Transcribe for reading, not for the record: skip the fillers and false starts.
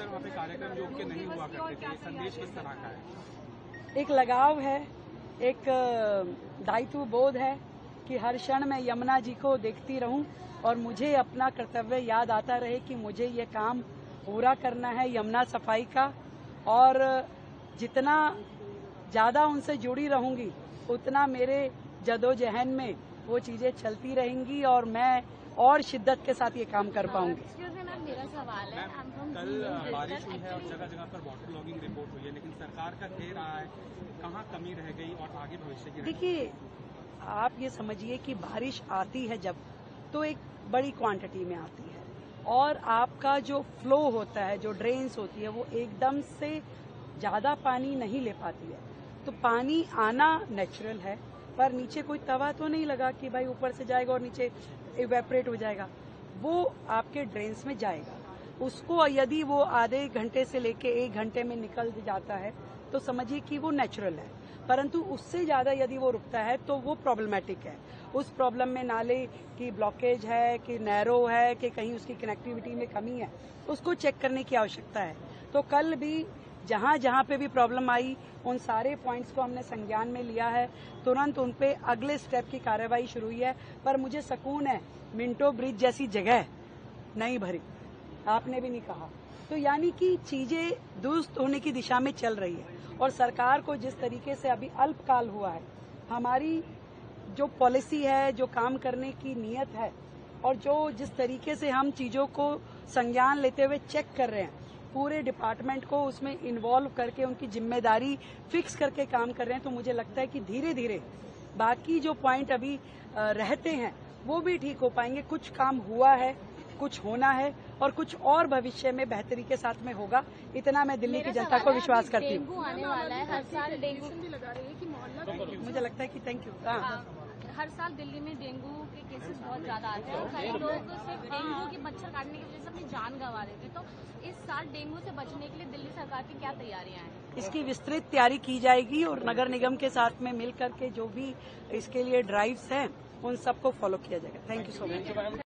अक्सर वहाँ पे कार्यक्रम योग के नहीं हुआ करते थे, ये संदेश किस तरह का है? एक लगाव है, एक दायित्व बोध है कि हर क्षण मैं यमुना जी को देखती रहूं और मुझे अपना कर्तव्य याद आता रहे कि मुझे ये काम पूरा करना है यमुना सफाई का। और जितना ज्यादा उनसे जुड़ी रहूंगी उतना मेरे जदोजहद में वो चीजें चलती रहेंगी और मैं और शिद्दत के साथ ये काम कर पाऊंगी। मेरा सवाल है, कल बारिश हुई है और जगह जगह पर वाटर लॉगिंग रिपोर्ट हुई है, लेकिन सरकार का कह रहा है कहाँ कमी रह गई और आगे भविष्य की। देखिए, आप ये समझिए कि बारिश आती है जब तो एक बड़ी क्वांटिटी में आती है और आपका जो फ्लो होता है, जो ड्रेन्स होती है, वो एकदम से ज्यादा पानी नहीं ले पाती है। तो पानी आना नेचुरल है, पर नीचे कोई तवा तो नहीं लगा कि भाई ऊपर से जाएगा और नीचे इवेपोरेट हो जाएगा। वो आपके ड्रेन्स में जाएगा। उसको यदि वो आधे घंटे से लेके 1 घंटे में निकल जाता है तो समझिए कि वो नेचुरल है, परंतु उससे ज्यादा यदि वो रुकता है तो वो प्रॉब्लमेटिक है। उस प्रॉब्लम में नाले की ब्लॉकेज है कि नैरो है कि कहीं उसकी कनेक्टिविटी में कमी है, उसको चेक करने की आवश्यकता है। तो कल भी जहां जहां पे भी प्रॉब्लम आई उन सारे पॉइंट्स को हमने संज्ञान में लिया है, तुरंत उन पे अगले स्टेप की कार्रवाई शुरू हुई है। पर मुझे सुकून है, मिंटो ब्रिज जैसी जगह नहीं भरी, आपने भी नहीं कहा। तो यानी कि चीजें दुरुस्त होने की दिशा में चल रही है और सरकार को जिस तरीके से अभी अल्पकाल हुआ है, हमारी जो पॉलिसी है, जो काम करने की नीयत है और जो जिस तरीके से हम चीजों को संज्ञान लेते हुए चेक कर रहे हैं, पूरे डिपार्टमेंट को उसमें इन्वॉल्व करके उनकी जिम्मेदारी फिक्स करके काम कर रहे हैं, तो मुझे लगता है कि धीरे धीरे बाकी जो पॉइंट अभी रहते हैं वो भी ठीक हो पाएंगे। कुछ काम हुआ है, कुछ होना है और कुछ और भविष्य में बेहतरी के साथ में होगा, इतना मैं दिल्ली की जनता को विश्वास करती हूँ। डेंगू आने वाला है, हर साल डेंगू भी लगा रही है कि मोहल्ला मुझे लगता है कि थैंक यू। हर साल दिल्ली में डेंगू के केसेस बहुत ज्यादा आते हैं और कई लोग सिर्फ डेंगू के मच्छर काटने की वजह से अपनी जान गंवा देते। तो इस साल डेंगू से बचने के लिए दिल्ली सरकार की क्या तैयारियां हैं? इसकी विस्तृत तैयारी की जाएगी और नगर निगम के साथ में मिल करके जो भी इसके लिए ड्राइव्स हैं उन सबको फॉलो किया जाएगा। Thank you so much.